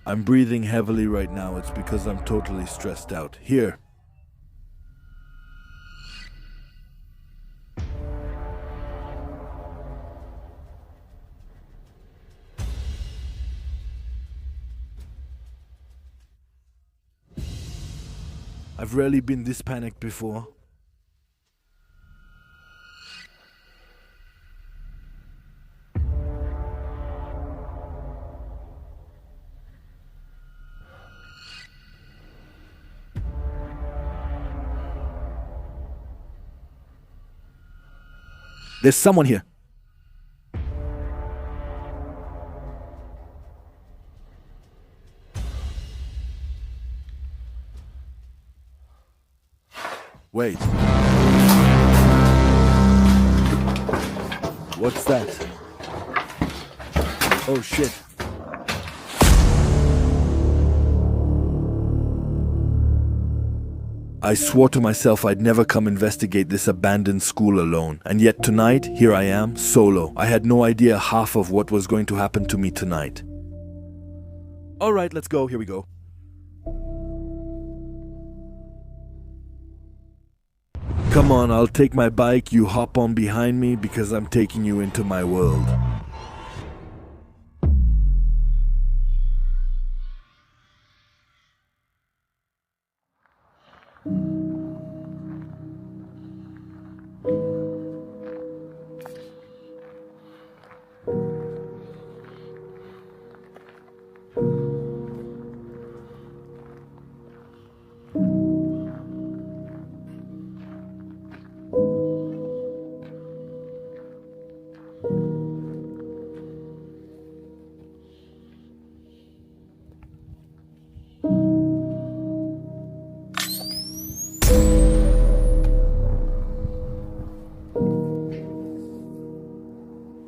I'm breathing heavily right now. It's because I'm totally stressed out. Here. I've rarely been this panicked before. There's someone here. Wait. What's that? Oh shit. I swore to myself I'd never come investigate this abandoned school alone. And yet tonight, here I am, solo. I had no idea half of what was going to happen to me tonight. Alright, let's go. Here we go. Come on, I'll take my bike, you hop on behind me because I'm taking you into my world.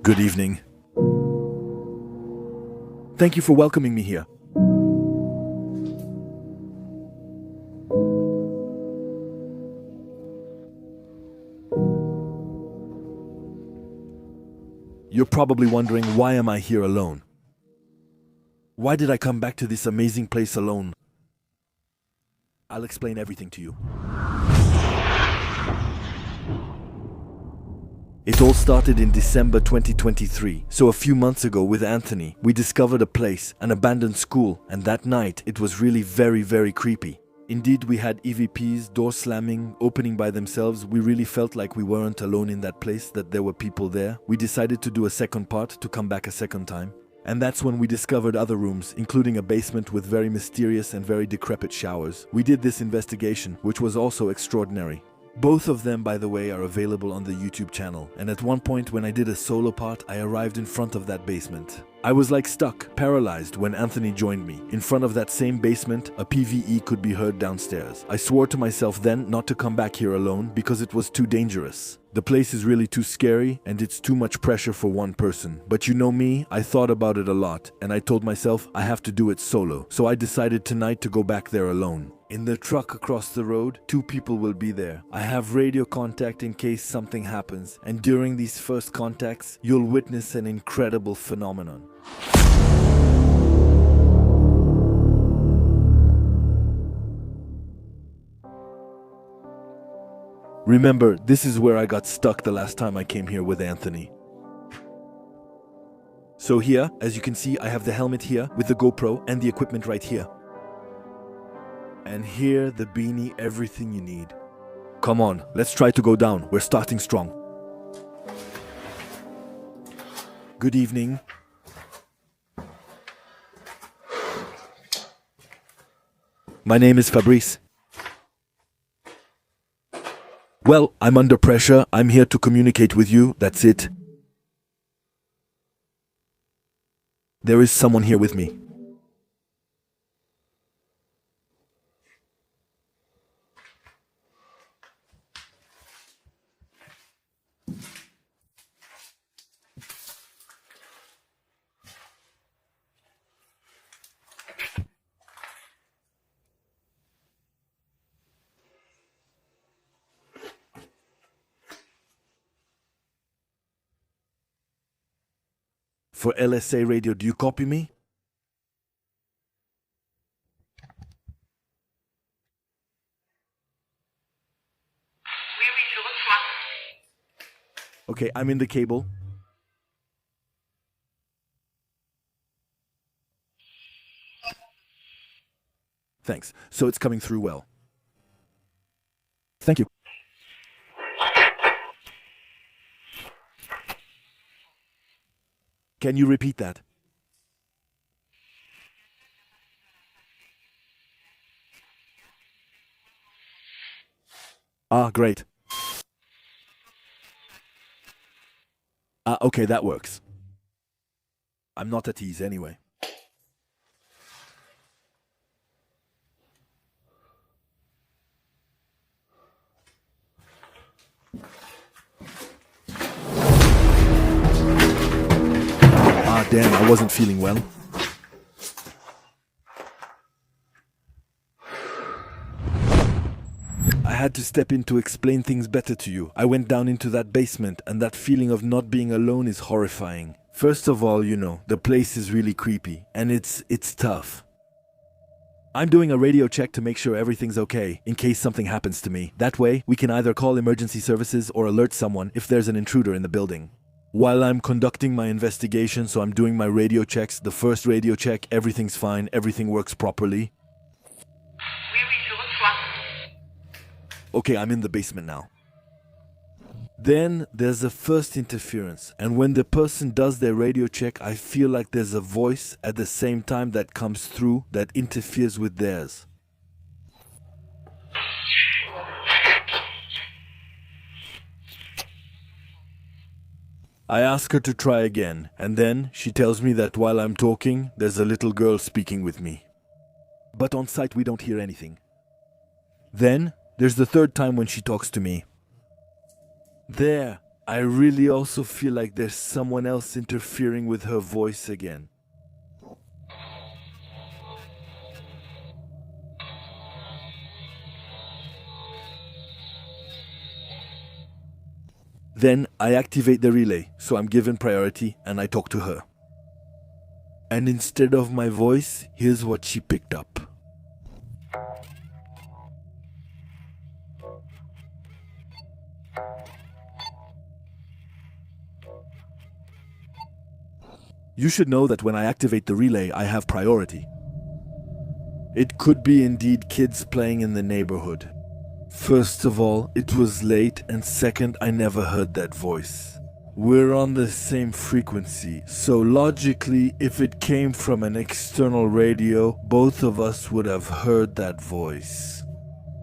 Good evening. Thank you for welcoming me here. You're probably wondering, why am I here alone? Why did I come back to this amazing place alone? I'll explain everything to you. It all started in December 2023, so a few months ago with Anthony, we discovered a place, an abandoned school, and that night it was really very creepy. Indeed, we had EVPs, doors slamming, opening by themselves. We really felt like we weren't alone in that place, that there were people there. We decided to do a second part, to come back a second time. And that's when we discovered other rooms, including a basement with very mysterious and very decrepit showers. We did this investigation, which was also extraordinary. Both of them, by the way, are available on the YouTube channel. And at one point when I did a solo part, I arrived in front of that basement. I was like stuck, paralyzed when Anthony joined me. In front of that same basement, a PVE could be heard downstairs. I swore to myself then not to come back here alone because it was too dangerous. The place is really too scary and it's too much pressure for one person. But you know me, I thought about it a lot and I told myself I have to do it solo. So I decided tonight to go back there alone. In the truck across the road, 2 people will be there. I have radio contact in case something happens, and during these first contacts, you'll witness an incredible phenomenon. Remember, this is where I got stuck the last time I came here with Anthony. So here, as you can see, I have the helmet here with the GoPro and the equipment right here. And here, the beanie, everything you need. Come on, let's try to go down. We're starting strong. Good evening. My name is Fabrice. Well, I'm under pressure. I'm here to communicate with you. That's it. There is someone here with me. For LSA radio, do you copy me? Okay, I'm in the cable. Thanks. So it's coming through well. Thank you. Can you repeat that? Ah, great. Okay, that works. I'm not at ease anyway. Ah, damn, I wasn't feeling well. I had to step in to explain things better to you. I went down into that basement, and that feeling of not being alone is horrifying. First of all, the place is really creepy, and it's tough. I'm doing a radio check to make sure everything's okay, in case something happens to me. That way, we can either call emergency services or alert someone if there's an intruder in the building. While I'm conducting my investigation, so I'm doing my radio checks, the first radio check, everything's fine, everything works properly. Okay, I'm in the basement now. Then there's a first interference, and when the person does their radio check, I feel like there's a voice at the same time that comes through that interferes with theirs. I ask her to try again, and then she tells me that while I'm talking, there's a little girl speaking with me. But on site we don't hear anything. Then there's the third time when she talks to me. There, I really also feel like there's someone else interfering with her voice again. Then I activate the relay, so I'm given priority and I talk to her. And instead of my voice, here's what she picked up. You should know that when I activate the relay, I have priority. It could be indeed kids playing in the neighborhood. First of all, it was late, and second, I never heard that voice. We're on the same frequency, so logically, if it came from an external radio, both of us would have heard that voice.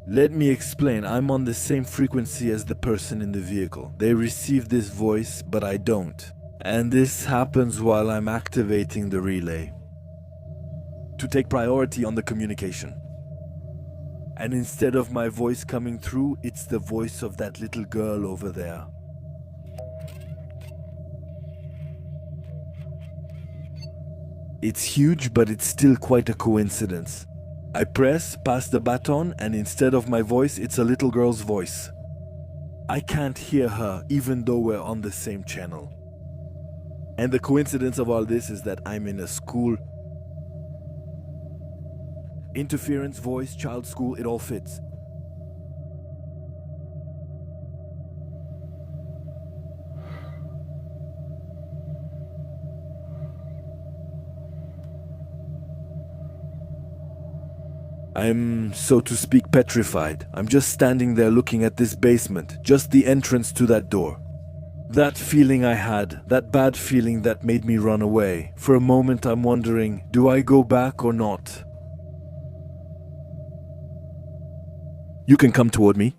Let me explain, I'm on the same frequency as the person in the vehicle. They receive this voice, but I don't. And this happens while I'm activating the relay to take priority on the communication. And instead of my voice coming through, it's the voice of that little girl over there. It's huge, but it's still quite a coincidence. I press, pass the baton, and instead of my voice, it's a little girl's voice. I can't hear her, even though we're on the same channel. And the coincidence of all this is that I'm in a school. Interference, voice, child school, it all fits. I'm, so to speak, petrified. I'm just standing there looking at this basement, just the entrance to that door. That feeling I had, that bad feeling that made me run away. For a moment I'm wondering, do I go back or not? You can come toward me.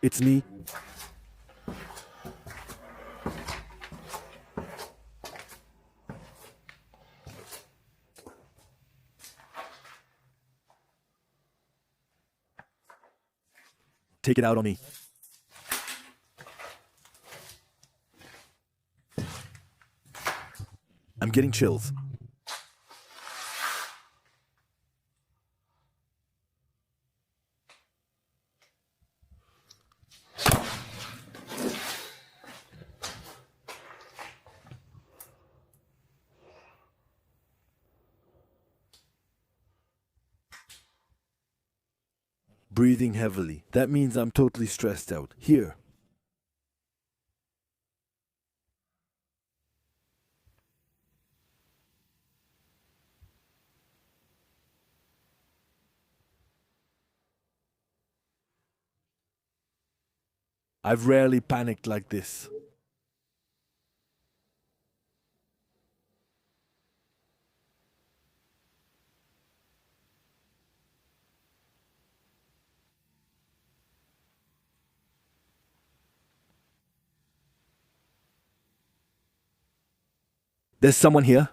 It's me. Take it out on me. I'm getting chills. Breathing heavily. That means I'm totally stressed out. Here. I've rarely panicked like this. There's someone here.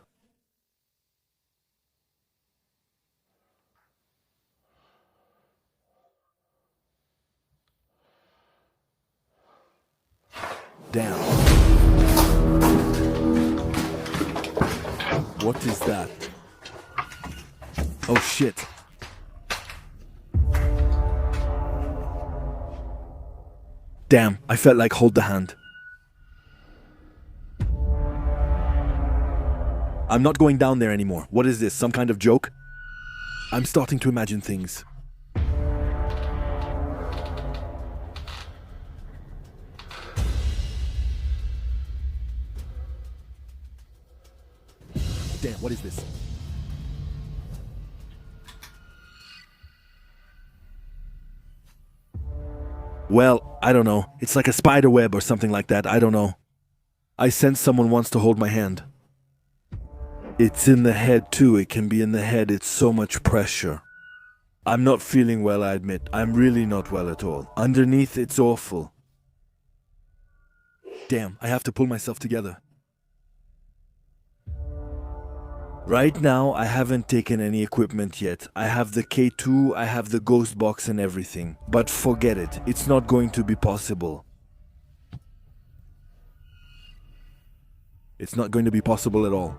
Damn. What is that? Oh shit. Damn, I felt like hold the hand. I'm not going down there anymore. What is this, some kind of joke? I'm starting to imagine things. Damn, what is this? Well, I don't know. It's like a spider web or something like that. I don't know. I sense someone wants to hold my hand. It's in the head too. It can be in the head. It's so much pressure. I'm not feeling well, I admit. I'm really not well at all. Underneath, it's awful. Damn, I have to pull myself together. Right now, I haven't taken any equipment yet. I have the K2, I have the ghost box and everything. But forget it. It's not going to be possible. It's not going to be possible at all.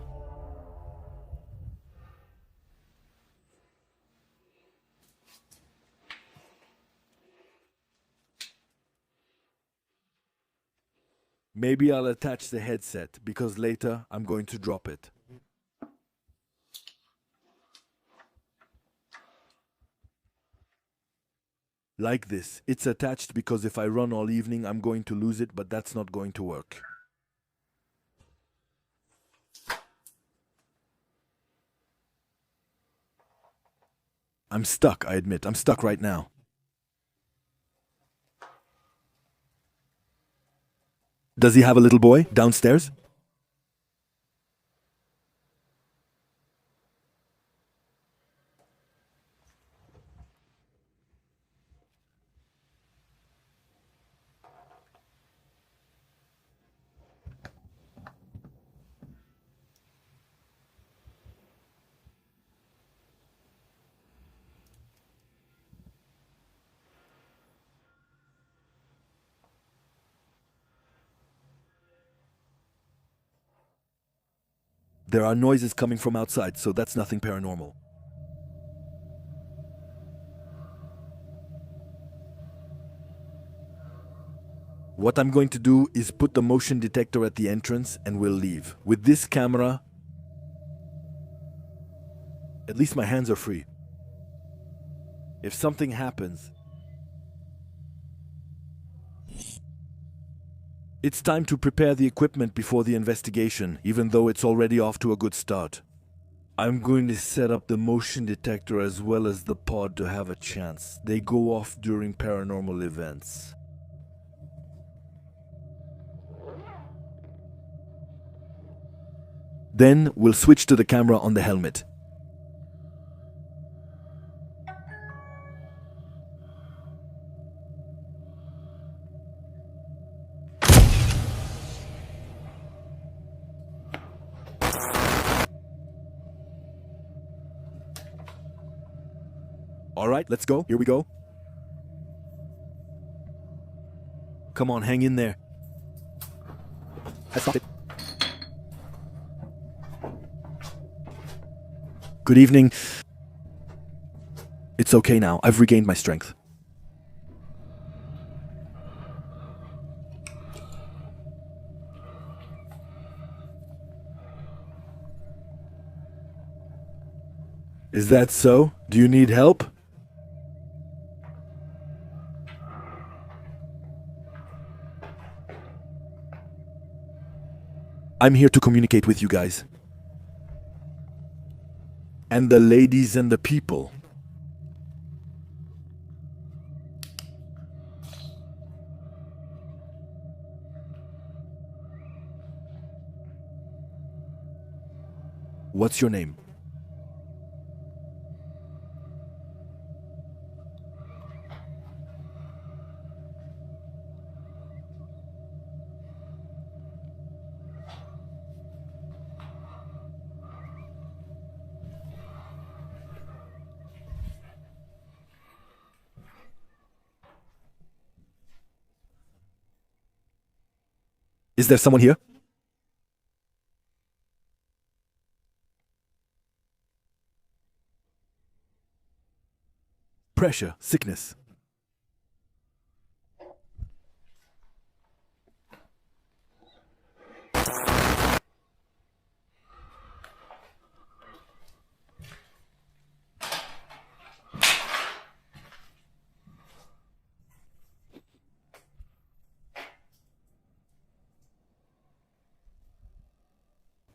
Maybe I'll attach the headset, because later I'm going to drop it. Like this. It's attached because if I run all evening, I'm going to lose it, but that's not going to work. I'm stuck, I admit. I'm stuck right now. Does he have a little boy downstairs? There are noises coming from outside, so that's nothing paranormal. What I'm going to do is put the motion detector at the entrance and we'll leave. With this camera, at least my hands are free. If something happens, it's time to prepare the equipment before the investigation, even though it's already off to a good start. I'm going to set up the motion detector as well as the pod to have a chance. They go off during paranormal events. Then we'll switch to the camera on the helmet. All right, let's go. Here we go. Come on, hang in there. I stopped it. Good evening. It's okay now. I've regained my strength. Is that so? Do you need help? I'm here to communicate with you guys. And the ladies and the people. What's your name? Is there someone here? Pressure, sickness.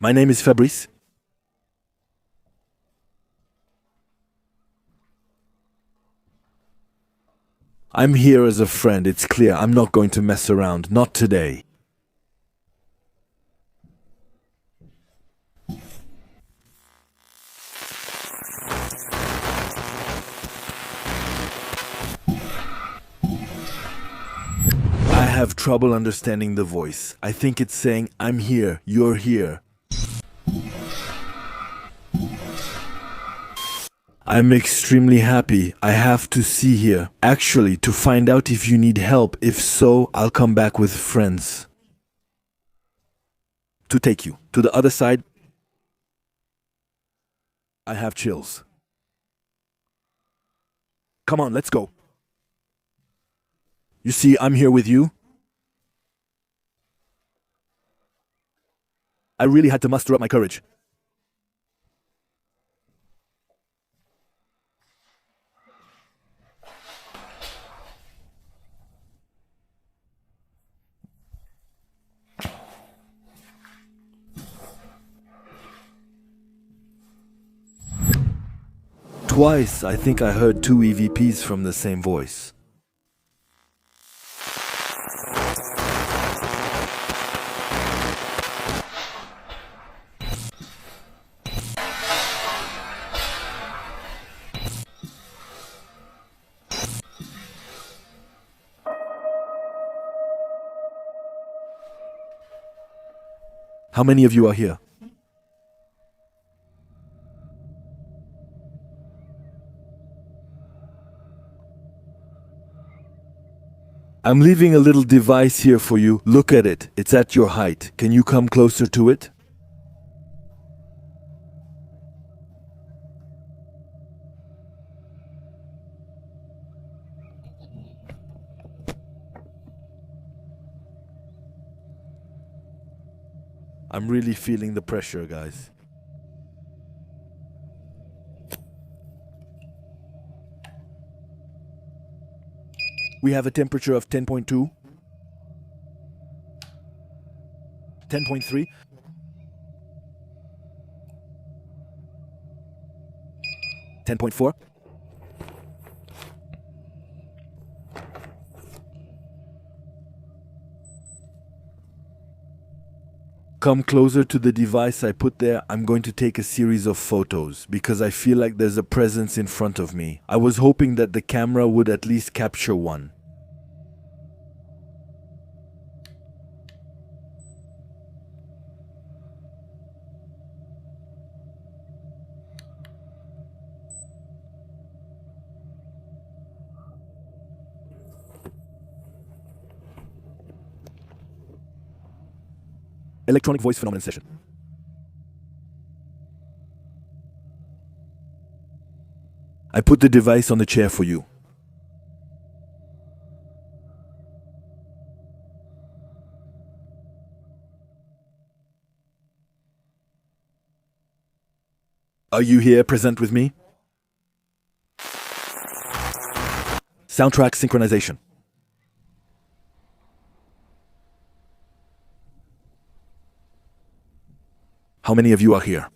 My name is Fabrice. I'm here as a friend, it's clear. I'm not going to mess around. Not today. I have trouble understanding the voice. I think it's saying, I'm here, you're here. I'm extremely happy. I have to see here. Actually, to find out if you need help. If so, I'll come back with friends. To take you. To the other side. I have chills. Come on, let's go. You see, I'm here with you. I really had to muster up my courage. Twice, I think I heard two EVPs from the same voice. How many of you are here? I'm leaving a little device here for you. Look at it. It's at your height. Can you come closer to it? I'm really feeling the pressure, guys. We have a temperature of 10.2, 10.3, 10.4. Come closer to the device I put there. I'm going to take a series of photos because I feel like there's a presence in front of me. I was hoping that the camera would at least capture one. Electronic voice phenomenon session. I put the device on the chair for you. Are you here present with me? Soundtrack synchronization. How many of you are here?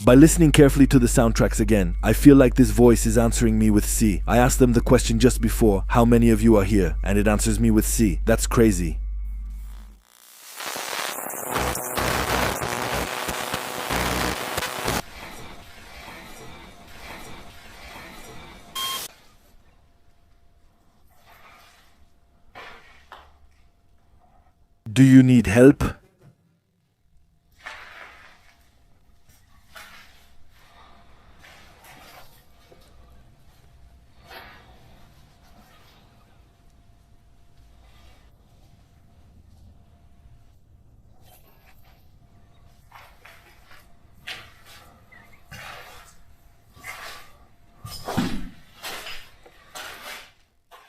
By listening carefully to the soundtracks again, I feel like this voice is answering me with C. I asked them the question just before, how many of you are here? And it answers me with C. That's crazy. Do you need help?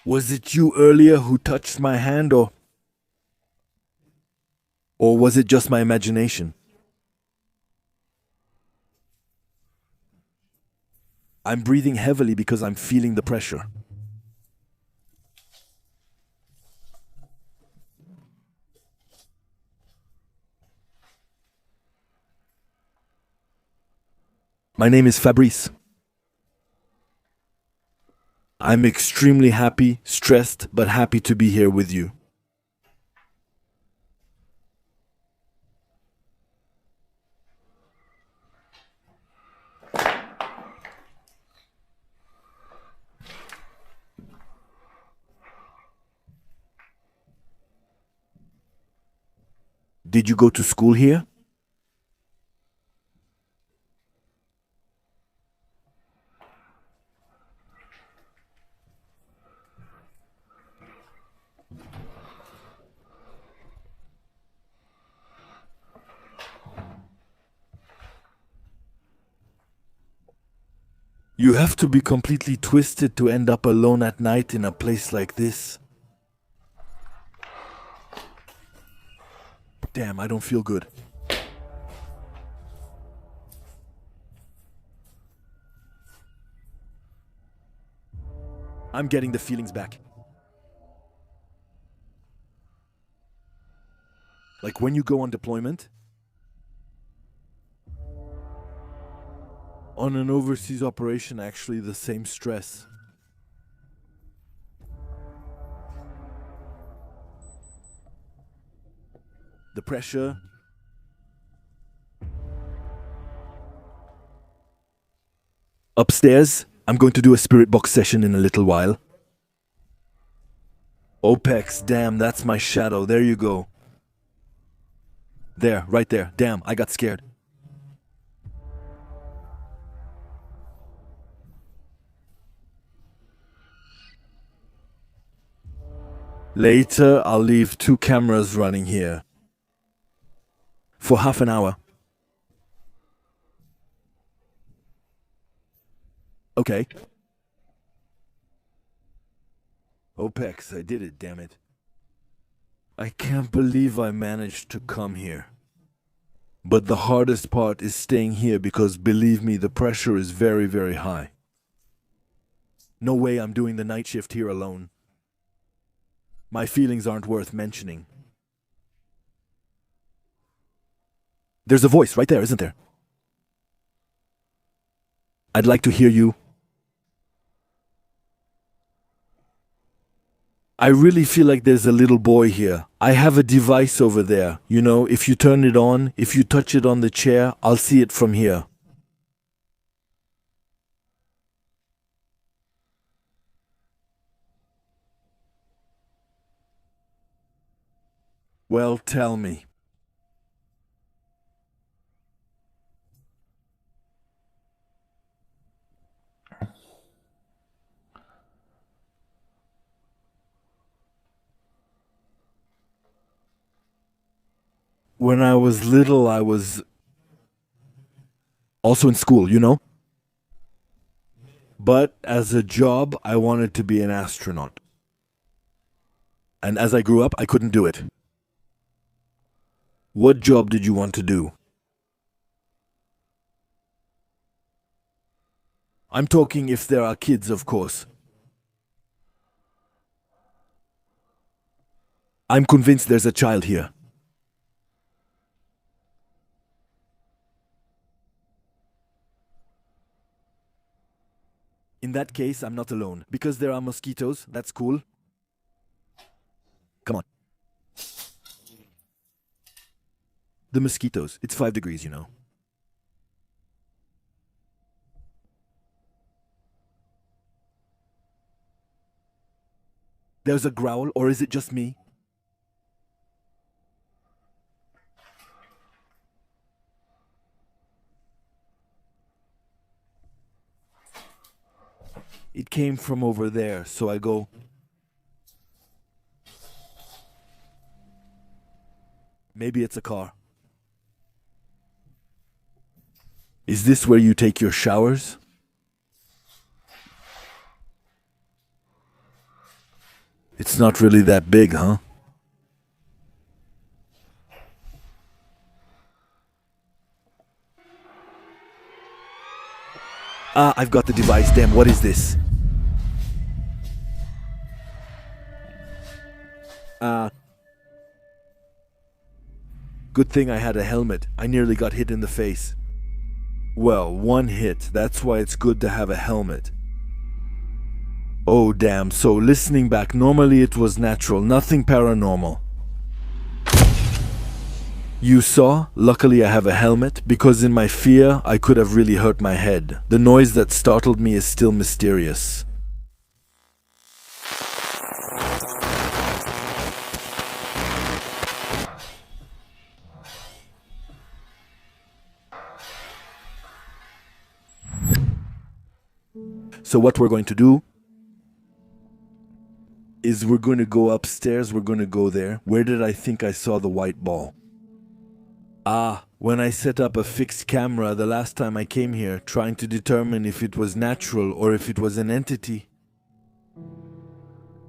Was it you earlier who touched my hand, or was it just my imagination? I'm breathing heavily because I'm feeling the pressure. My name is Fabrice. I'm extremely happy, stressed, but happy to be here with you. Did you go to school here? You have to be completely twisted to end up alone at night in a place like this. Damn, I don't feel good. I'm getting the feelings back. Like when you go on deployment? On an overseas operation, actually the same stress. The pressure. Upstairs, I'm going to do a spirit box session in a little while. OPEX, damn, that's my shadow. There you go. There, right there. Damn, I got scared. Later, I'll leave 2 cameras running here. For half an hour. Okay. OPEX, I did it, damn it. I can't believe I managed to come here. But the hardest part is staying here because, believe me, the pressure is very, very high. No way I'm doing the night shift here alone. My feelings aren't worth mentioning. There's a voice right there, isn't there? I'd like to hear you. I really feel like there's a little boy here. I have a device over there. You know, if you turn it on, if you touch it on the chair, I'll see it from here. Well, tell me. When I was little, I was Also in school, you know? But as a job, I wanted to be an astronaut. And as I grew up, I couldn't do it. What job did you want to do? I'm talking if there are kids, of course. I'm convinced there's a child here. In that case, I'm not alone. Because there are mosquitoes, that's cool. Come on. The mosquitoes. It's 5 degrees, you know. There's a growl, or is it just me? It came from over there, so I go. Maybe it's a car. Is this where you take your showers? It's not really that big, huh? Ah, I've got the device. Damn, what is this? Good thing I had a helmet. I nearly got hit in the face. Well, one hit. That's why it's good to have a helmet. Oh damn, so listening back, normally it was natural, nothing paranormal. You saw? Luckily I have a helmet, because in my fear I could have really hurt my head. The noise that startled me is still mysterious. So what we're going to do is we're going to go upstairs, we're going to go there. Where did I think I saw the white ball? Ah, when I set up a fixed camera the last time I came here, trying to determine if it was natural or if it was an entity.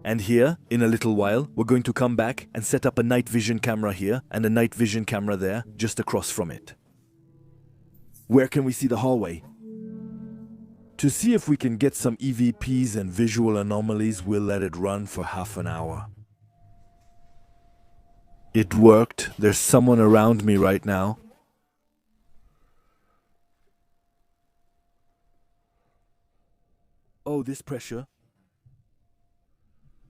And here, in a little while, we're going to come back and set up a night vision camera here and a night vision camera there, just across from it. Where can we see the hallway? To see if we can get some EVPs and visual anomalies, we'll let it run for half an hour. It worked. There's someone around me right now. Oh, this pressure.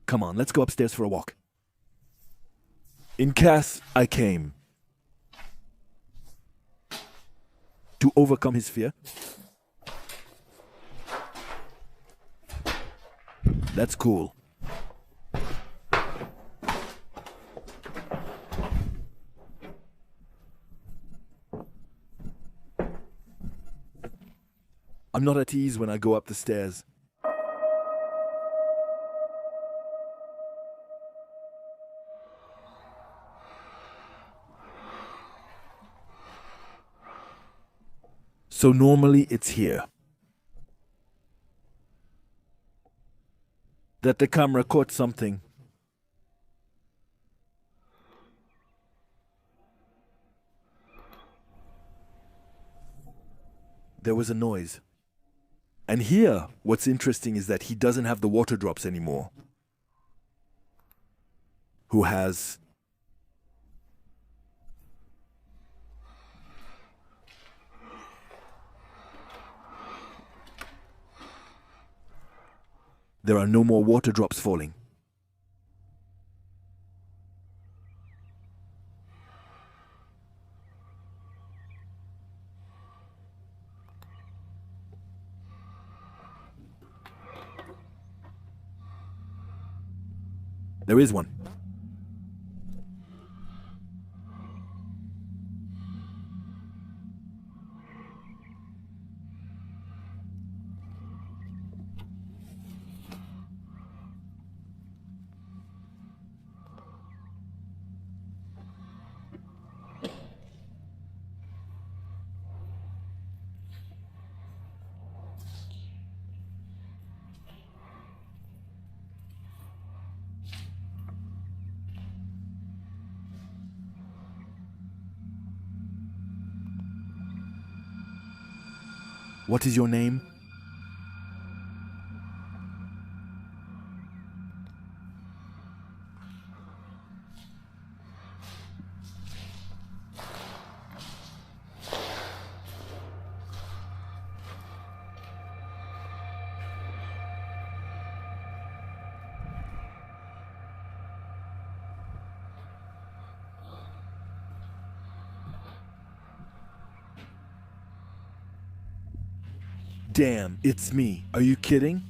Come on, let's go upstairs for a walk. In Cass, I came. To overcome his fear. That's cool. I'm not at ease when I go up the stairs. So normally it's here. That the camera caught something. There was a noise. And here, what's interesting is that he doesn't have the water drops anymore. Who has? There are no more water drops falling. There is one. What is your name? Damn, it's me. Are you kidding?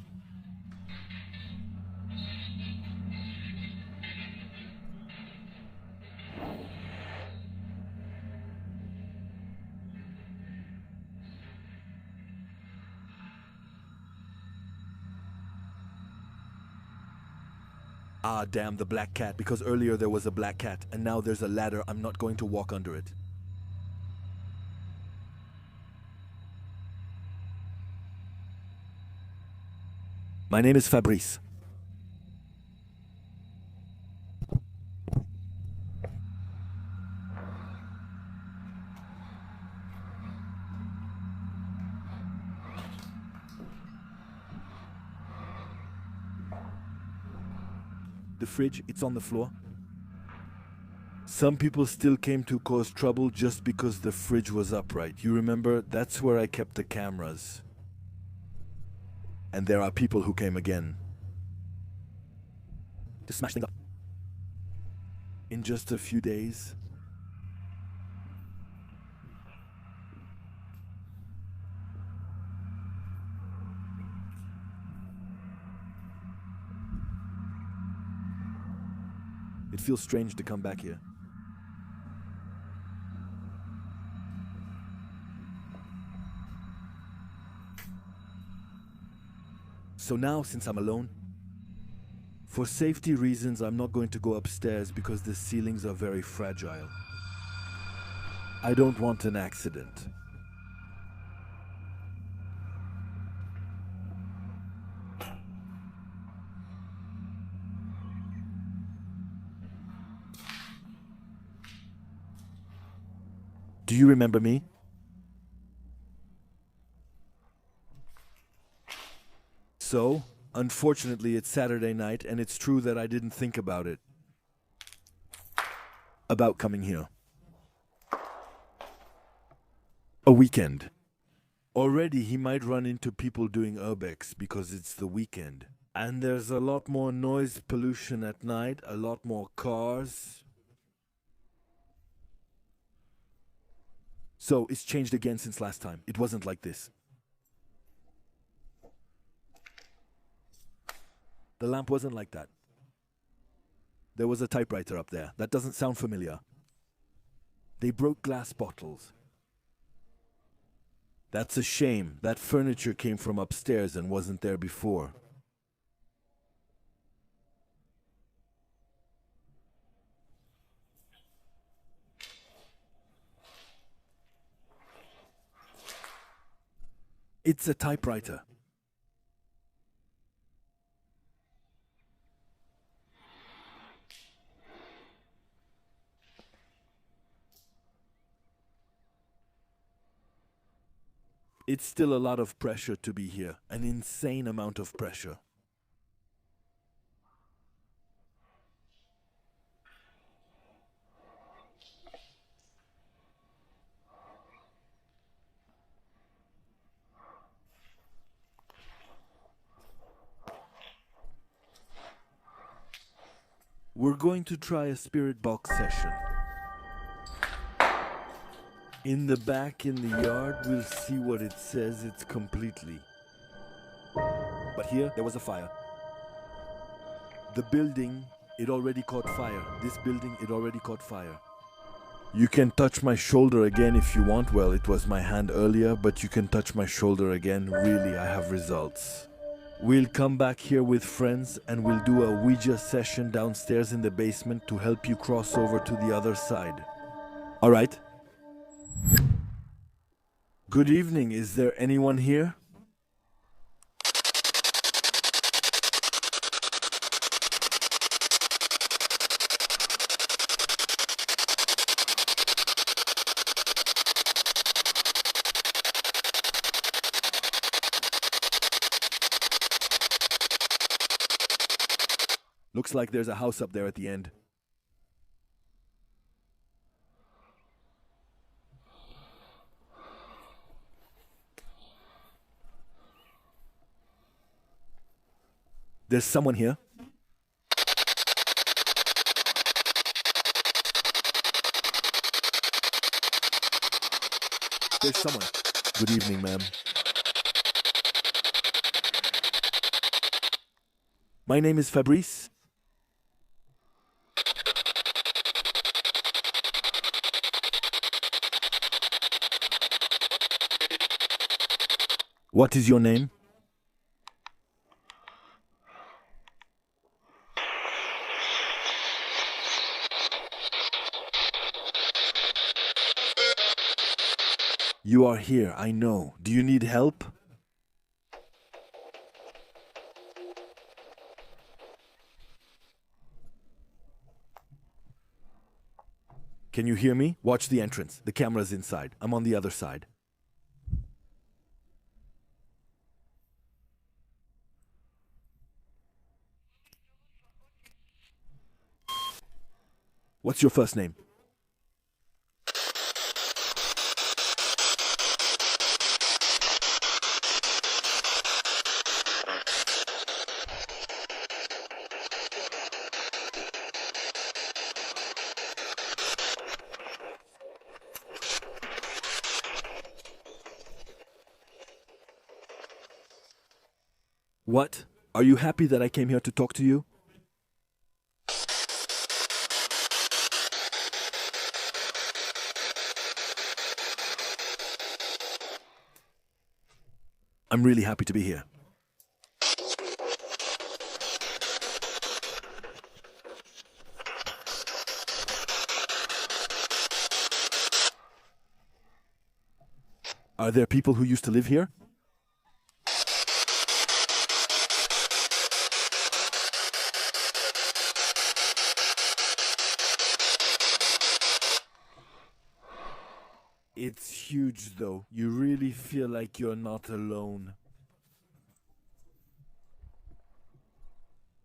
Ah, damn, the black cat. Because earlier there was a black cat, and now there's a ladder. I'm not going to walk under it. My name is Fabrice. The fridge, it's on the floor. Some people still came to cause trouble just because the fridge was upright. You remember, that's where I kept the cameras. And there are people who came again to smash things up. In just a few days. It feels strange to come back here. So now, since I'm alone, for safety reasons, I'm not going to go upstairs because the ceilings are very fragile. I don't want an accident. Do you remember me? So, unfortunately, it's Saturday night, and it's true that I didn't think about it. About coming here. A weekend. Already, he might run into people doing urbex because it's the weekend. And there's a lot more noise pollution at night, a lot more cars. So, it's changed again since last time. It wasn't like this. The lamp wasn't like that. There was a typewriter up there. That doesn't sound familiar. They broke glass bottles. That's a shame. That furniture came from upstairs and wasn't there before. It's a typewriter. It's still a lot of pressure to be here, an insane amount of pressure. We're going to try a spirit box session. In the back in the yard, we'll see what it says. It's completely. But here, there was a fire. The building, it already caught fire. This building, it already caught fire. You can touch my shoulder again if you want. Well, it was my hand earlier, but you can touch my shoulder again. Really, I have results. We'll come back here with friends and we'll do a Ouija session downstairs in the basement to help you cross over to the other side. All right? Good evening. Is there anyone here? Looks like there's a house up there at the end. There's someone here. There's someone. Good evening, ma'am. My name is Fabrice. What is your name? You are here, I know. Do you need help? Can you hear me? Watch the entrance. The camera's inside. I'm on the other side. What's your first name? What? Are you happy that I came here to talk to you? I'm really happy to be here. Are there people who used to live here? It's huge though. You really feel like you're not alone.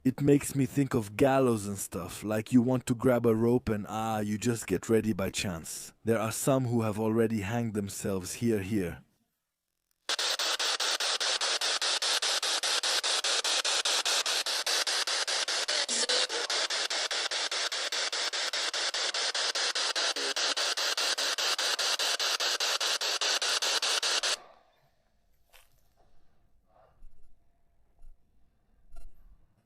It makes me think of gallows and stuff, like you want to grab a rope and you just get ready by chance. There are some who have already hanged themselves here.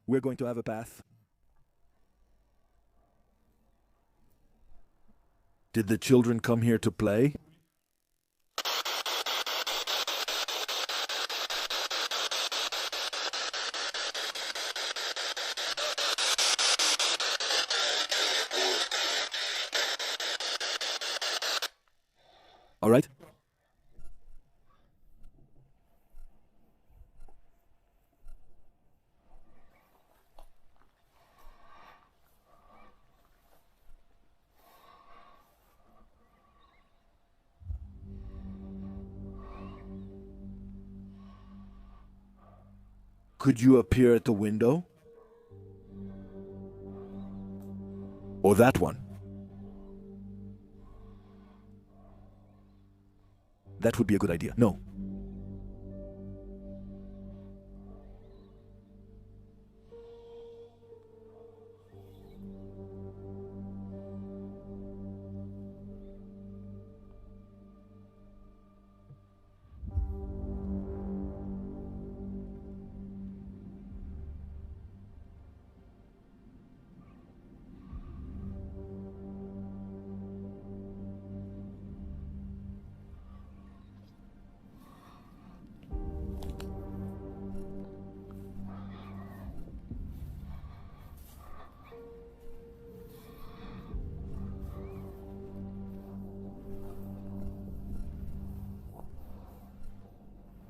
We're going to have a bath. Did the children come here to play? All right. Could you appear at the window? Or that one? That would be a good idea. No.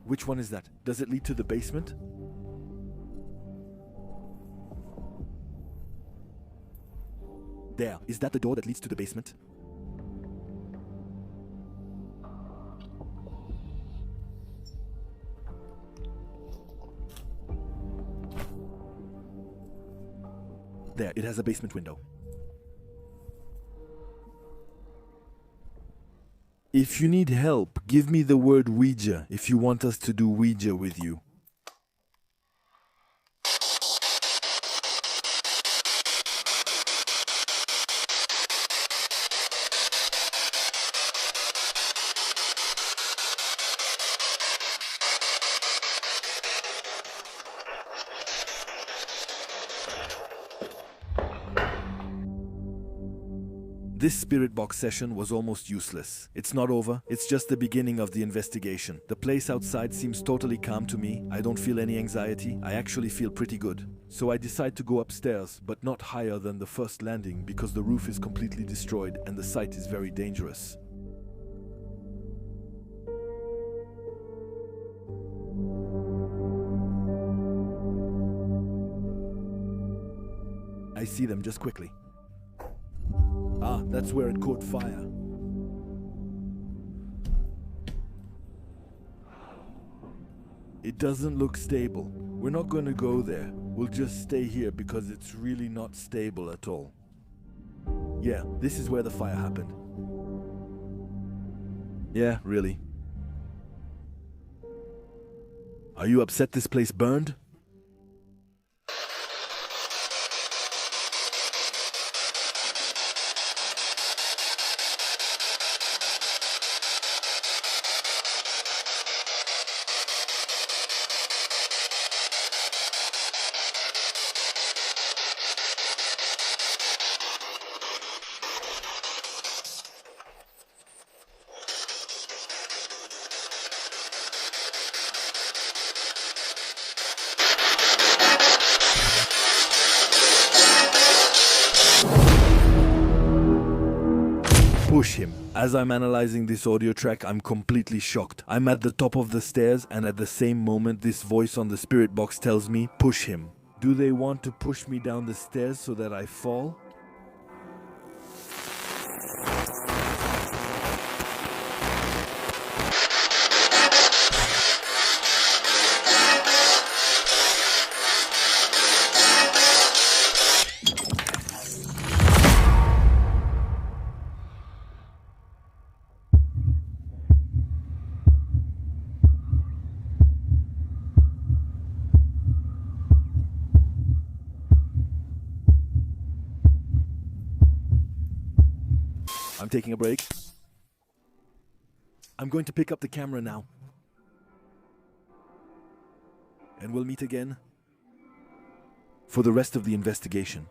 Which one is that? Does it lead to the basement? There. Is that the door that leads to the basement? There, it has a basement window. If you need help, give me the word Ouija if you want us to do Ouija with you. This spirit box session was almost useless. It's not over, it's just the beginning of the investigation. The place outside seems totally calm to me. I don't feel any anxiety. I actually feel pretty good. So I decide to go upstairs, but not higher than the first landing because the roof is completely destroyed and the site is very dangerous. I see them just quickly. Ah, that's where it caught fire. It doesn't look stable. We're not going to go there. We'll just stay here because it's really not stable at all. Yeah, this is where the fire happened. Yeah, really. Are you upset this place burned? Push him. As I'm analyzing this audio track, I'm completely shocked. I'm at the top of the stairs and at the same moment this voice on the spirit box tells me, push him. Do they want to push me down the stairs so that I fall? I'm taking a break. I'm going to pick up the camera now. And we'll meet again for the rest of the investigation.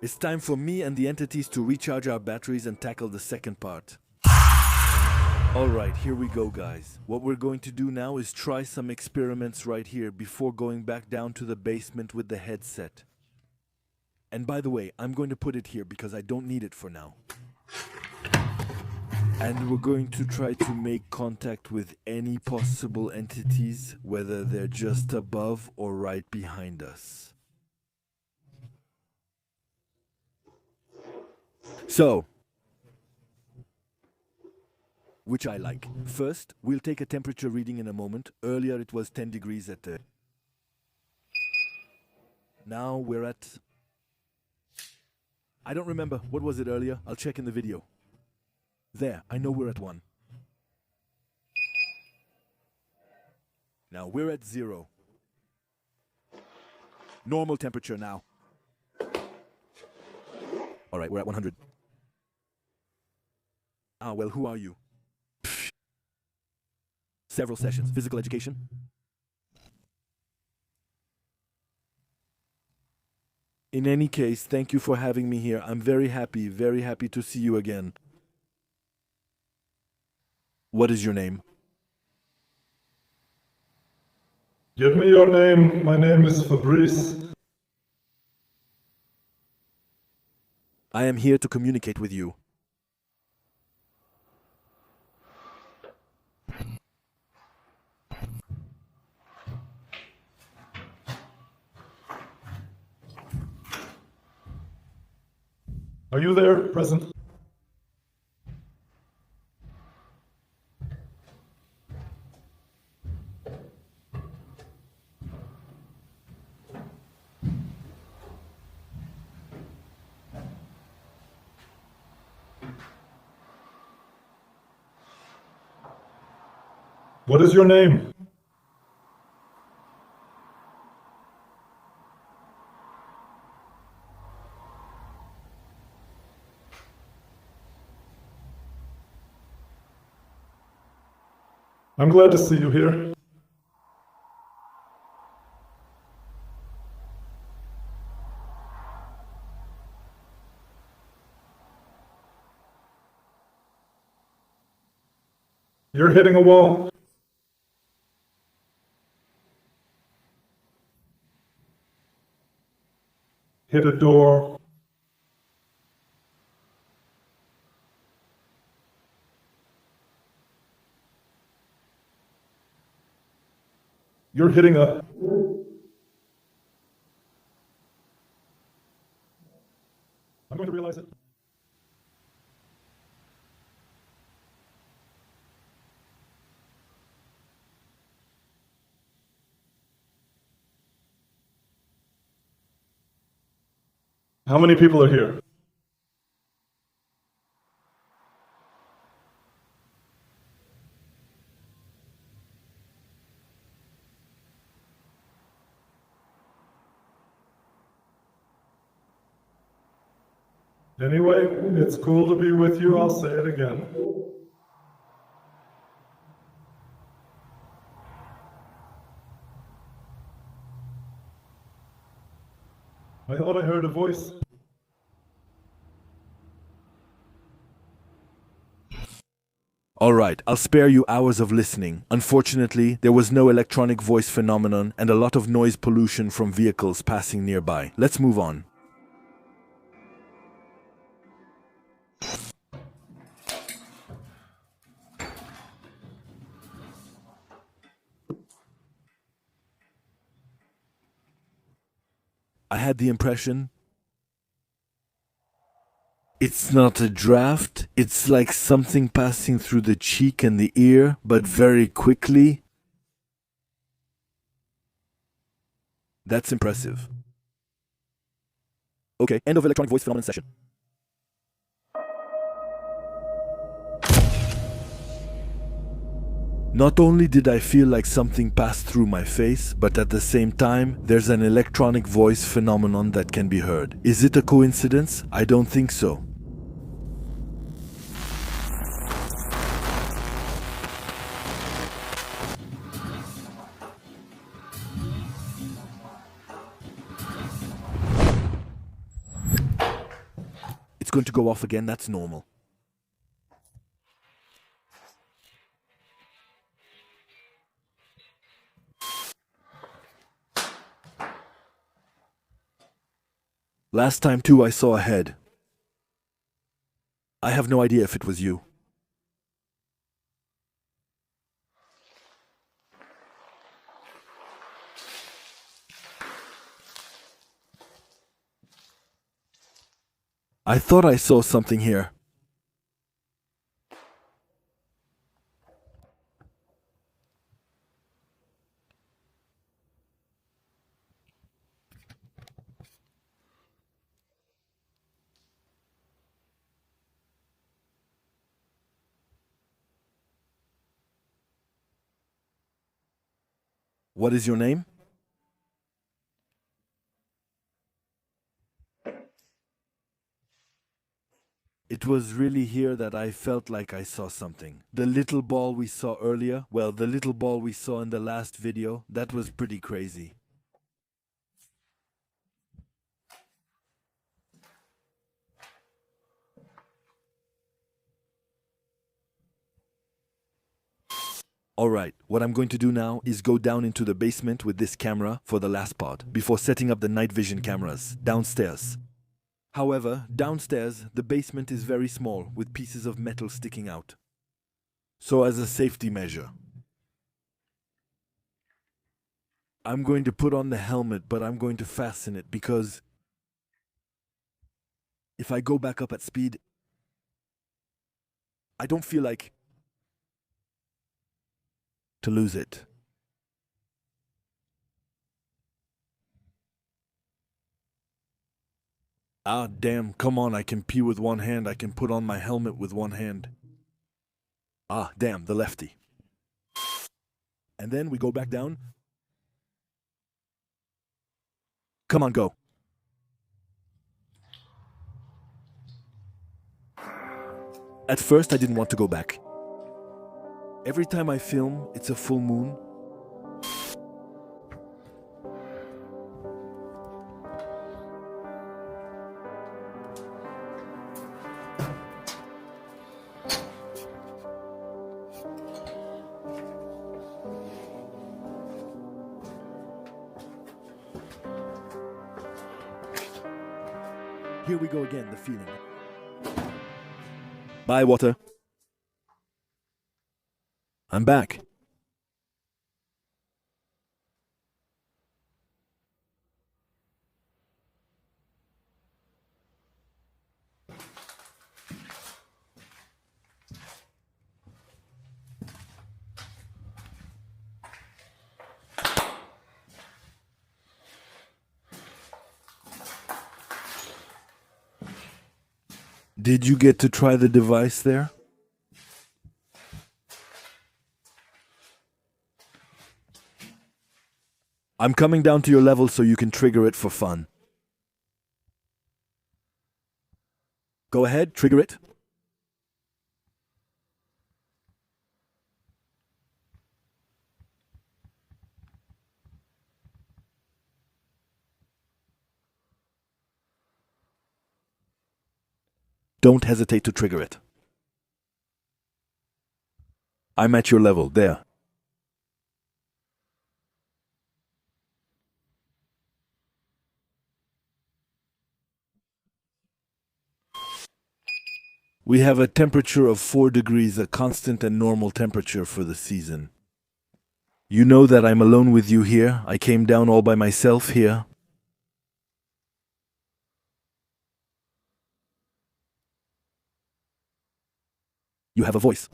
It's time for me and the entities to recharge our batteries and tackle the second part. Alright, here we go, guys. What we're going to do now is try some experiments right here before going back down to the basement with the headset. And by the way, I'm going to put it here because I don't need it for now. And we're going to try to make contact with any possible entities, whether they're just above or right behind us. So, which I like. First, we'll take a temperature reading in a moment. Earlier it was 10 degrees at the... Now we're at... I don't remember. What was it earlier? I'll check in the video. There, I know we're at 1. Now we're at 0. Normal temperature now. Alright, we're at 100. Ah, well, who are you? Pfft. Several sessions. Physical education? In any case, thank you for having me here. I'm very happy to see you again. What is your name? Give me your name. My name is Fabrice. I am here to communicate with you. Are you there, present? What is your name? I'm glad to see you here. You're hitting a wall. Hit a door. You're hitting a... I'm going to realize it. How many people are here? Anyway, it's cool to be with you. I'll say it again. I thought I heard a voice. Alright, I'll spare you hours of listening. Unfortunately, there was no electronic voice phenomenon and a lot of noise pollution from vehicles passing nearby. Let's move on. I had the impression it's not a draft, it's like something passing through the cheek and the ear, but very quickly. That's impressive. Okay, end of electronic voice phenomenon session. Not only did I feel like something passed through my face, but at the same time, there's an electronic voice phenomenon that can be heard. Is it a coincidence? I don't think so. It's going to go off again, that's normal. Last time too I saw a head. I have no idea if it was you. I thought I saw something here. What is your name? It was really here that I felt like I saw something. The little ball we saw earlier, well, the little ball we saw in the last video, that was pretty crazy. Alright, what I'm going to do now is go down into the basement with this camera for the last part, before setting up the night vision cameras, downstairs. However, downstairs, the basement is very small, with pieces of metal sticking out. So as a safety measure, I'm going to put on the helmet, but I'm going to fasten it because if I go back up at speed, I don't feel like to lose it. Ah, damn, come on, I can pee with one hand, I can put on my helmet with one hand. Ah, damn, the lefty. And then we go back down. Come on, go. At first, I didn't want to go back. Every time I film, it's a full moon. Here we go again, the feeling. Bye, water. I'm back. Did you get to try the device there? I'm coming down to your level so you can trigger it for fun. Go ahead, trigger it. Don't hesitate to trigger it. I'm at your level, there. We have a temperature of 4 degrees, a constant and normal temperature for the season. You know that I'm alone with you here. I came down all by myself here. You have a voice.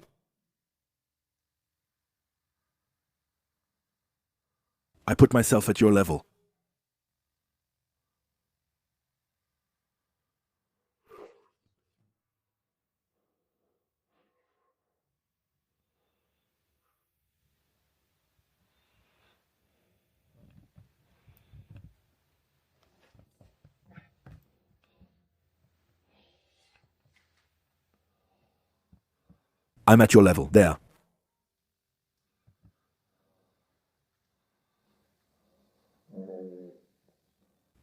I put myself at your level. I'm at your level, there.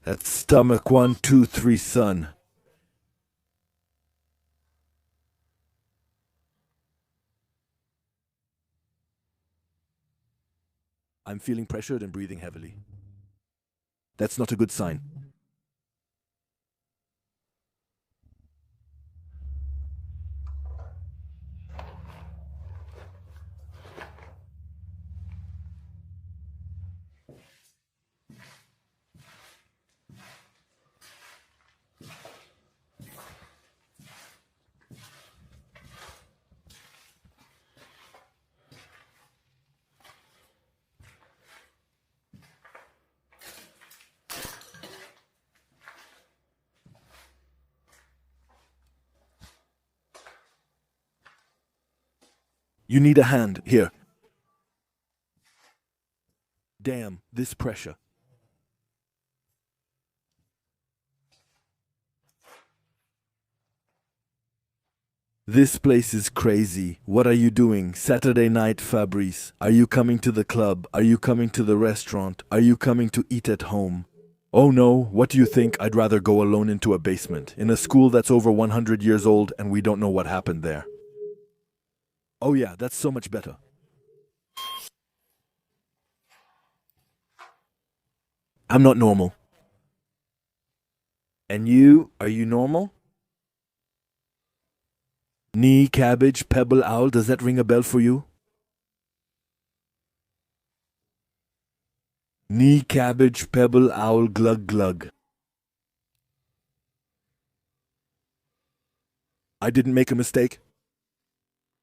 That's stomach 1, 2, 3, son. I'm feeling pressured and breathing heavily. That's not a good sign. You need a hand, here. Damn, this pressure. This place is crazy. What are you doing? Saturday night, Fabrice. Are you coming to the club? Are you coming to the restaurant? Are you coming to eat at home? Oh no, what do you think? I'd rather go alone into a basement, in a school that's over 100 years old and we don't know what happened there. Oh yeah, that's so much better. I'm not normal. And you? Are you normal? Knee, cabbage, pebble, owl, does that ring a bell for you? Knee, cabbage, pebble, owl, glug, glug. I didn't make a mistake.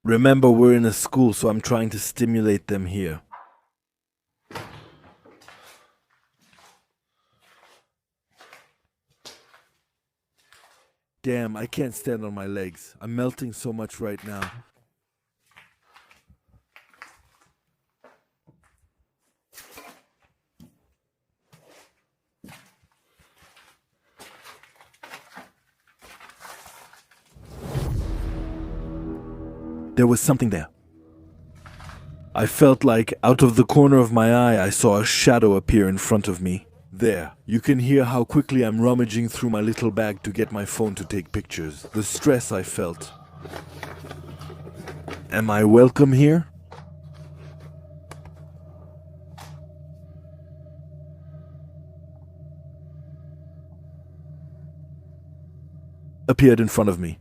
Remember, we're in a school, so I'm trying to stimulate them here. Damn, I can't stand on my legs. I'm melting so much right now. There was something there. I felt like out of the corner of my eye I saw a shadow appear in front of me. There, you can hear how quickly I'm rummaging through my little bag to get my phone to take pictures. The stress I felt. Am I welcome here? Appeared in front of me.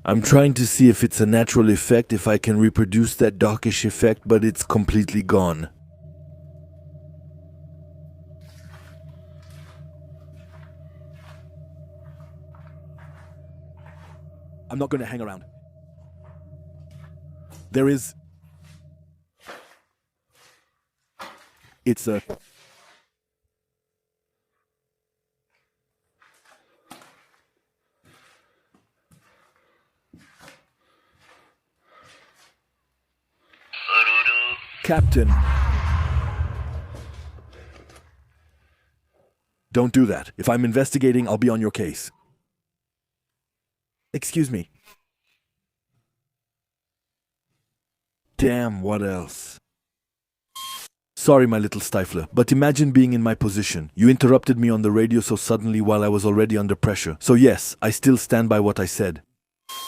I'm trying to see if it's a natural effect, if I can reproduce that darkish effect, but it's completely gone. I'm not going to hang around. There is... It's a... Captain. Don't do that. If I'm investigating, I'll be on your case. Excuse me. Damn, what else? Sorry, my little stifler, but imagine being in my position. You interrupted me on the radio so suddenly while I was already under pressure. So yes, I still stand by what I said.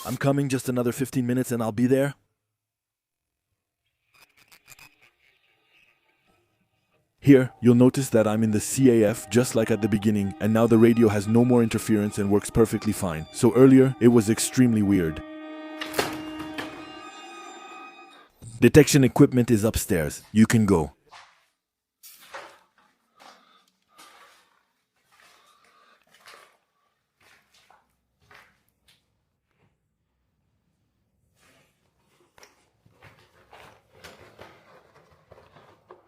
I'm coming, just another 15 minutes and I'll be there. Here, you'll notice that I'm in the CAF just like at the beginning, and now the radio has no more interference and works perfectly fine. So earlier, it was extremely weird. Detection equipment is upstairs. You can go.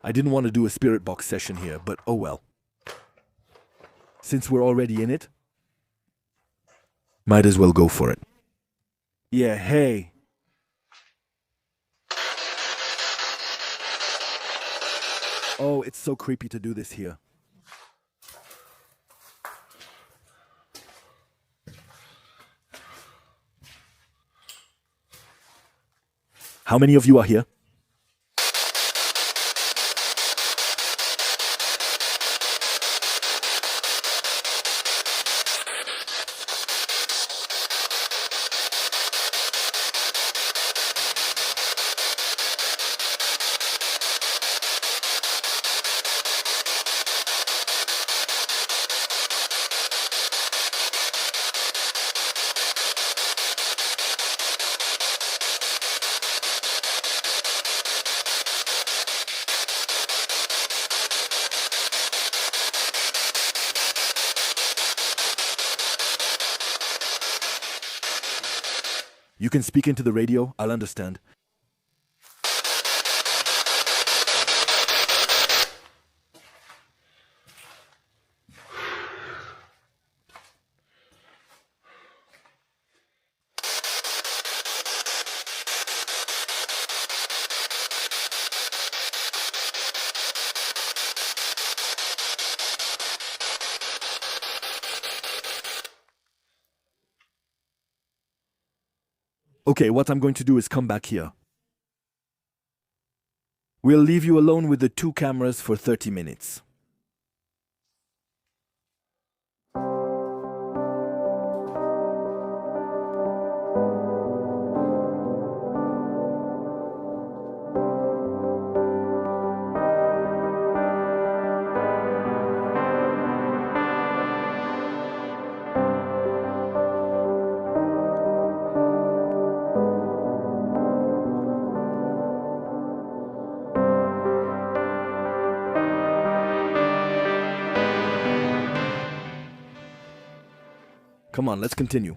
I didn't want to do a spirit box session here, but oh well. Since we're already in it, might as well go for it. Yeah, hey. Oh, it's so creepy to do this here. How many of you are here? You can speak into the radio, I'll understand. Okay, what I'm going to do is come back here. We'll leave you alone with the 2 cameras for 30 minutes. Come on, let's continue.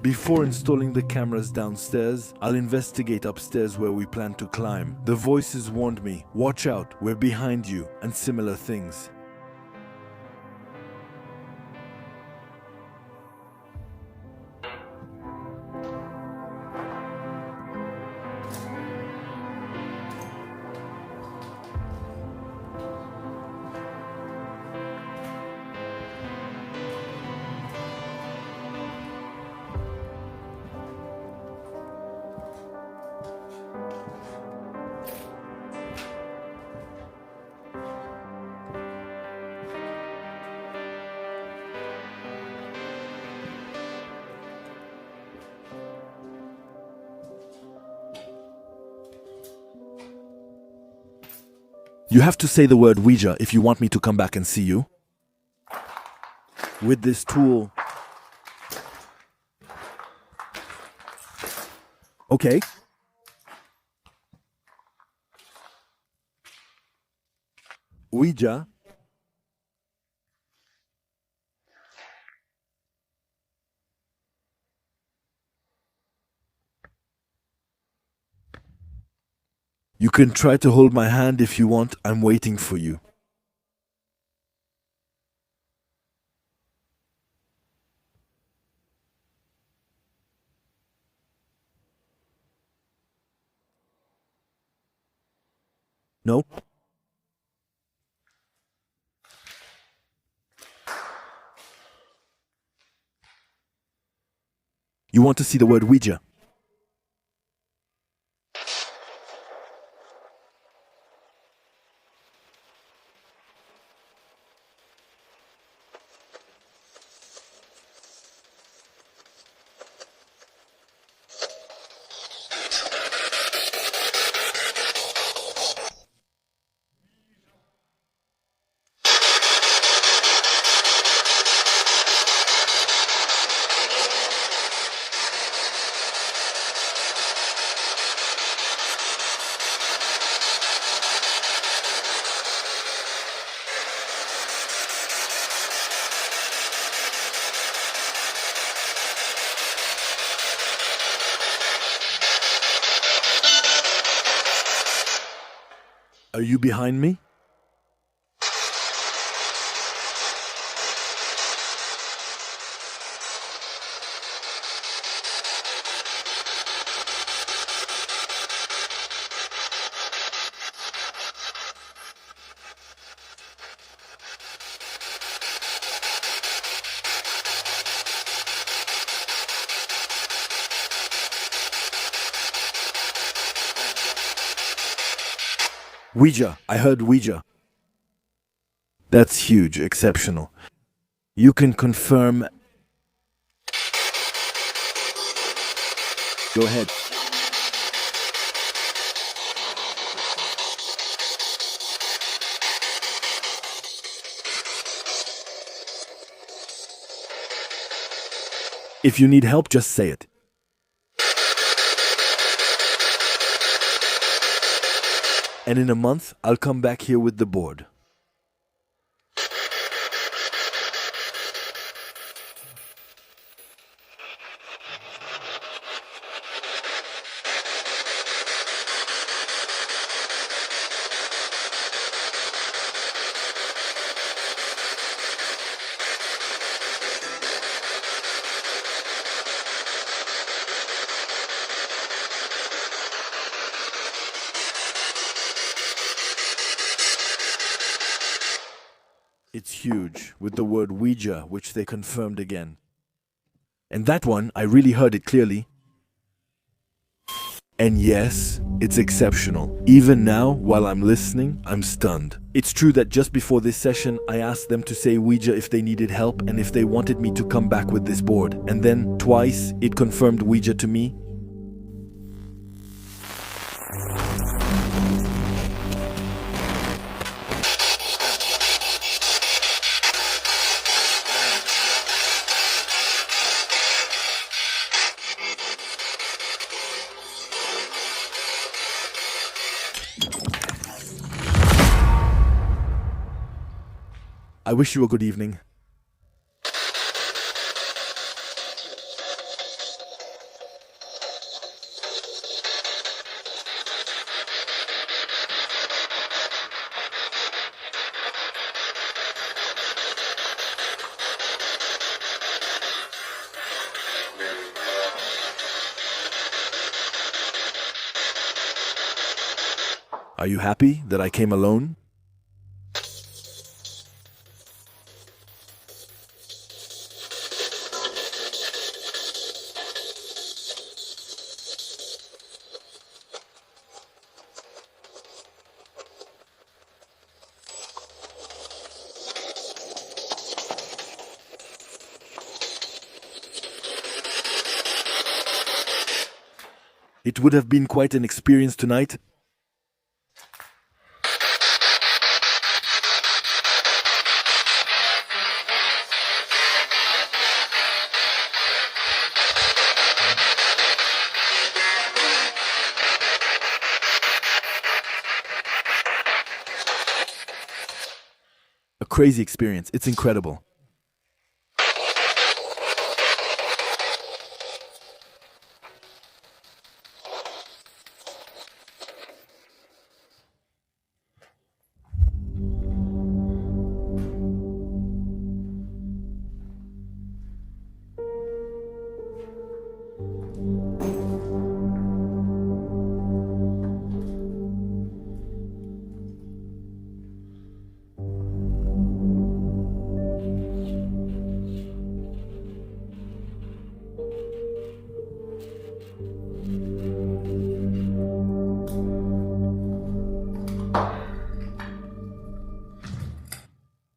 Before installing the cameras downstairs, I'll investigate upstairs where we plan to climb. The voices warned me, watch out, we're behind you, and similar things. You have to say the word Ouija if you want me to come back and see you. With this tool. Okay. Ouija. You can try to hold my hand if you want. I'm waiting for you. No? You want to see the word Ouija? Are you behind me? Ouija. I heard Ouija. That's huge, exceptional. You can confirm. Go ahead. If you need help, just say it. And in a month, I'll come back here with the board. It's huge, with the word Ouija, which they confirmed again. And that one, I really heard it clearly. And yes, it's exceptional. Even now, while I'm listening, I'm stunned. It's true that just before this session, I asked them to say Ouija if they needed help and if they wanted me to come back with this board. And then, twice, it confirmed Ouija to me. I wish you a good evening. Are you happy that I came alone? It would have been quite an experience tonight. A crazy experience. It's incredible.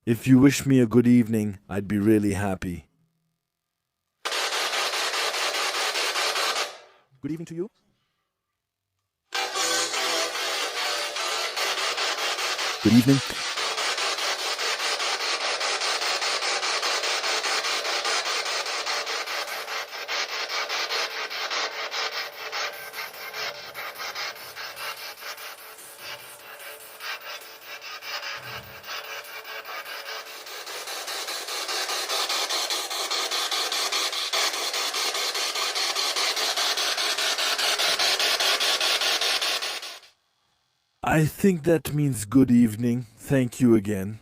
If you wish me a good evening, I'd be really happy. Good evening to you. Good evening. I think that means good evening. Thank you again.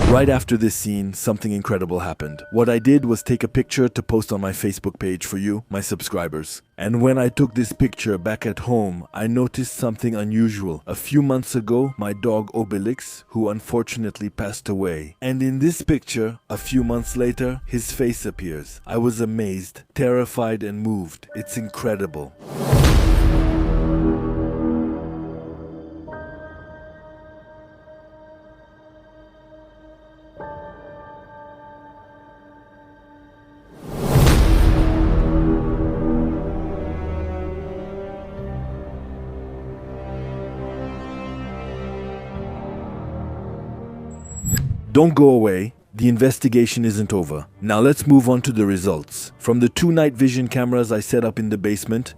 Right after this scene, something incredible happened. What I did was take a picture to post on my Facebook page for you, my subscribers. And when I took this picture back at home, I noticed something unusual. A few months ago, my dog Obelix, who unfortunately passed away. And in this picture, a few months later, his face appears. I was amazed, terrified and moved. It's incredible. Don't go away. The investigation isn't over. Now let's move on to the results. From the 2 night vision cameras I set up in the basement,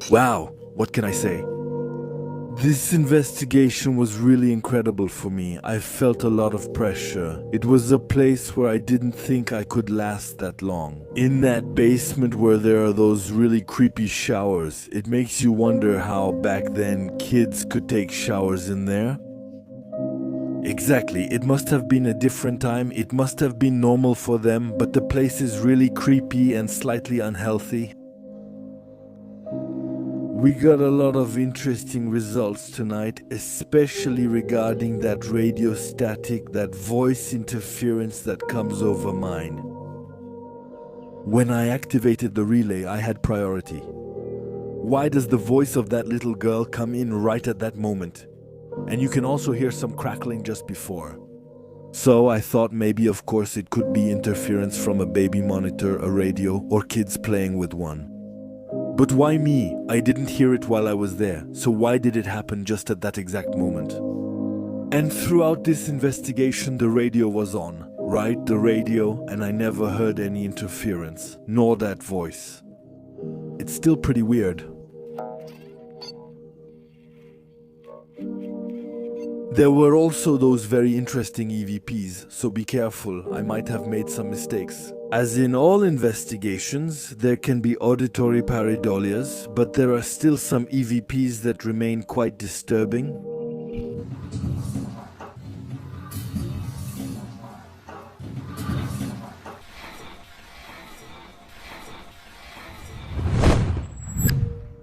Wow, what can I say? This investigation was really incredible for me. I felt a lot of pressure. It was a place where I didn't think I could last that long. In that basement where there are those really creepy showers, it makes you wonder how back then kids could take showers in there. Exactly, it must have been a different time, it must have been normal for them, but the place is really creepy and slightly unhealthy. We got a lot of interesting results tonight, especially regarding that radio static, that voice interference that comes over mine. When I activated the relay, I had priority. Why does the voice of that little girl come in right at that moment? And you can also hear some crackling just before. So I thought maybe, of course, it could be interference from a baby monitor, a radio, or kids playing with one. But why me? I didn't hear it while I was there, so why did it happen just at that exact moment? And throughout this investigation, the radio was on, right? The radio, and I never heard any interference, nor that voice. It's still pretty weird. There were also those very interesting EVPs, so be careful, I might have made some mistakes. As in all investigations, there can be auditory pareidolias, but there are still some EVPs that remain quite disturbing.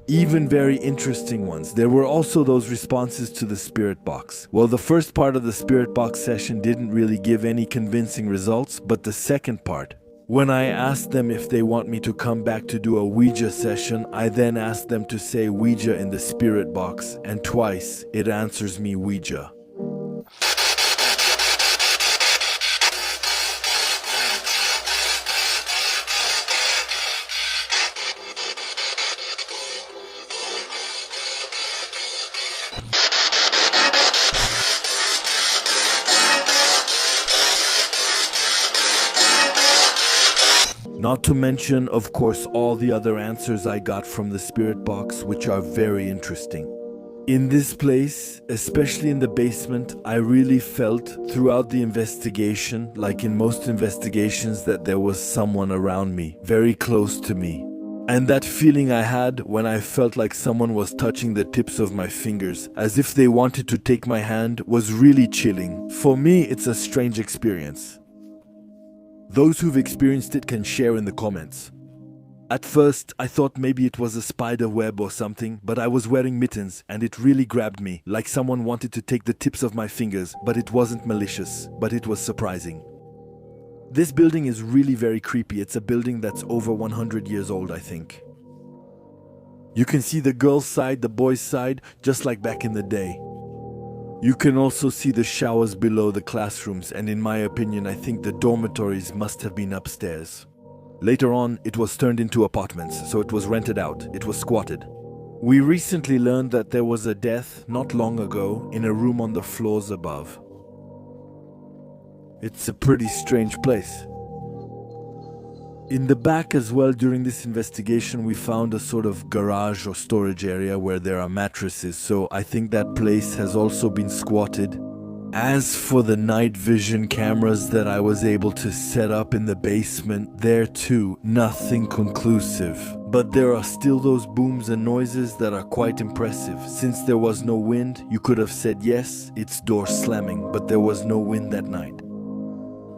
Even very interesting ones. There were also those responses to the spirit box. Well, the first part of the spirit box session didn't really give any convincing results, but the second part, when I asked them if they want me to come back to do a Ouija session, I then asked them to say Ouija in the spirit box, and twice it answers me Ouija. Not to mention, of course, all the other answers I got from the spirit box, which are very interesting. In this place, especially in the basement, I really felt throughout the investigation, like in most investigations, that there was someone around me, very close to me. And that feeling I had when I felt like someone was touching the tips of my fingers, as if they wanted to take my hand, was really chilling. For me, it's a strange experience. Those who've experienced it can share in the comments. At first, I thought maybe it was a spider web or something, but I was wearing mittens and it really grabbed me, like someone wanted to take the tips of my fingers, but it wasn't malicious, but it was surprising. This building is really very creepy. It's a building that's over 100 years old, I think. You can see the girls' side, the boys' side, just like back in the day. You can also see the showers below the classrooms, and in my opinion, I think the dormitories must have been upstairs. Later on, it was turned into apartments, so it was rented out, it was squatted. We recently learned that there was a death, not long ago, in a room on the floors above. It's a pretty strange place. In the back as well, during this investigation, we found a sort of garage or storage area where there are mattresses, so I think that place has also been squatted. As for the night vision cameras that I was able to set up in the basement, there too, nothing conclusive. But there are still those booms and noises that are quite impressive. Since there was no wind, you could have said yes, it's door slamming, but there was no wind that night.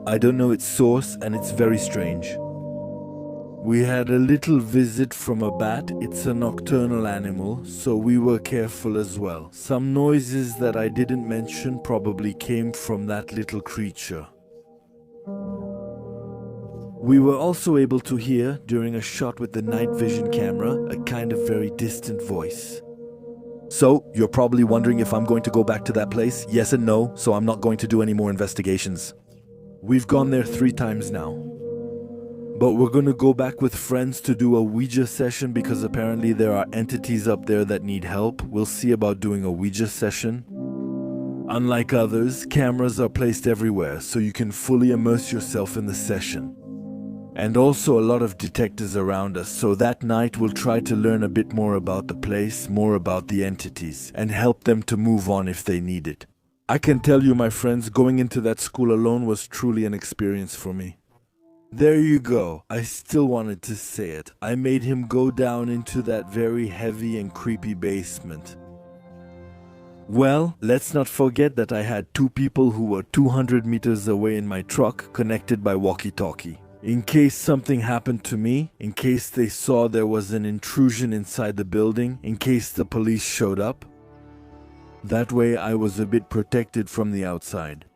I don't know its source, and it's very strange. We had a little visit from a bat. It's a nocturnal animal, so we were careful as well. Some noises that I didn't mention probably came from that little creature. We were also able to hear, during a shot with the night vision camera, a kind of very distant voice. So, you're probably wondering if I'm going to go back to that place? Yes and no, so I'm not going to do any more investigations. We've gone there 3 times now. But we're gonna go back with friends to do a Ouija session because apparently there are entities up there that need help. We'll see about doing a Ouija session. Unlike others, cameras are placed everywhere so you can fully immerse yourself in the session. and also a lot of detectives around us, so that night we'll try to learn a bit more about the place, more about the entities, and help them to move on if they need it. I can tell you, my friends, going into that school alone was truly an experience for me. There you go. I still wanted to say it. I made him go down into that very heavy and creepy basement. Well, let's not forget that I had two people who were 200 meters away in my truck, connected by walkie-talkie. In case something happened to me, in case they saw there was an intrusion inside the building, in case the police showed up. That way I was a bit protected from the outside.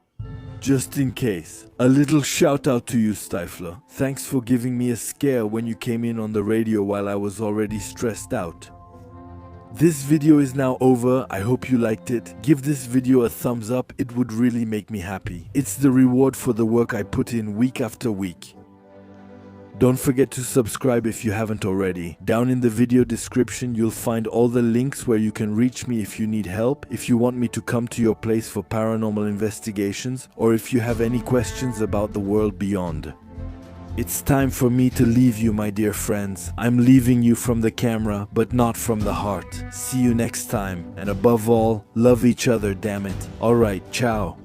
Just in case. A little shout out to you, Stifler. Thanks for giving me a scare when you came in on the radio while I was already stressed out. This video is now over. I hope you liked it. Give this video a thumbs up. It would really make me happy. It's the reward for the work I put in week after week. Don't forget to subscribe if you haven't already. Down in the video description, you'll find all the links where you can reach me if you need help, if you want me to come to your place for paranormal investigations, or if you have any questions about the world beyond. It's time for me to leave you, my dear friends. I'm leaving you from the camera, but not from the heart. See you next time, and above all, love each other, damn it. Alright, ciao.